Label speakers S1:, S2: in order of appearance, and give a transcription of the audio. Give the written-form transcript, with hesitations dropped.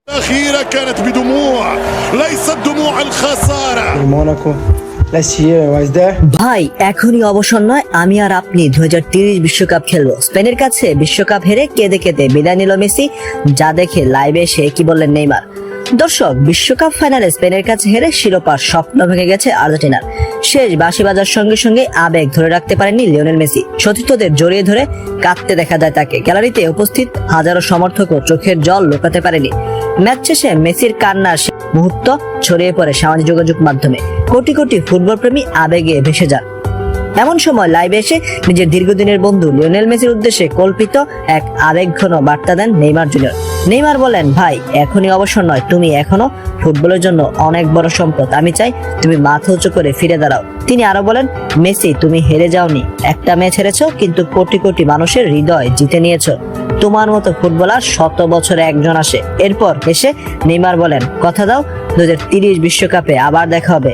S1: الأخيرة كانت بدموع ليست دموع الخسارة.
S2: Monaco. Let's hear what's there.
S3: ভাই এখনই অবসর নয়, আমি আর আপনি 2030 বিশ্বকাপ খেলবো। স্পেনের কাছে বিশ্বকাপ হেরে কেঁদে কেঁদে বিদায় নিল মেসি, যা দেখে লাইভে এসে কি বললেন নেইমার। দর্শক, বিশ্বকাপ ফাইনালে স্পেনের কাছে হেরে শিরোপার স্বপ্ন ভেঙে গেছে আর্জেন্টিনার। শেষ বাঁশি বাজার সঙ্গে সঙ্গে আবেগ ধরে রাখতে পারেননি লিওনেল মেসি। সতীর্থদের জড়িয়ে ধরে কাঁদতে দেখা যায় তাকে। গ্যালারিতে উপস্থিত হাজারো সমর্থকও চোখের জল লুকাতে পারেনি। ম্যাচ শেষে মেসির কান্নার মুহূর্ত ছড়িয়ে পড়ে সামাজিক যোগাযোগ মাধ্যমে। কোটি কোটি ফুটবল প্রেমী আবেগে ভেসে যান। এমন সময় লাইভে এসে নিজের দীর্ঘদিনের বন্ধু লিওনেল মেসির উদ্দেশ্যে কল্পিত এক আবেগঘন বার্তা দেন নেইমার জুনিয়র। নেইমার বলেন, ভাই এখনই অবসর নয়, তুমি এখনো ফুটবলের জন্য অনেক বড় সম্পদ। আমি চাই তুমি মাথা উঁচু করে ফিরে দাঁড়াও। তিনি আরো বলেন, মেসি তুমি হেরে যাওনি, একটা ম্যাচ হেরেছো কিন্তু কোটি কোটি মানুষের হৃদয় জিতে নিয়েছো। তোমার মতো ফুটবলার 100 বছরে একজন আসে। এরপর এসে নেইমার বলেন, কথা দাও 2030 বিশ্বকাপে আবার দেখা হবে।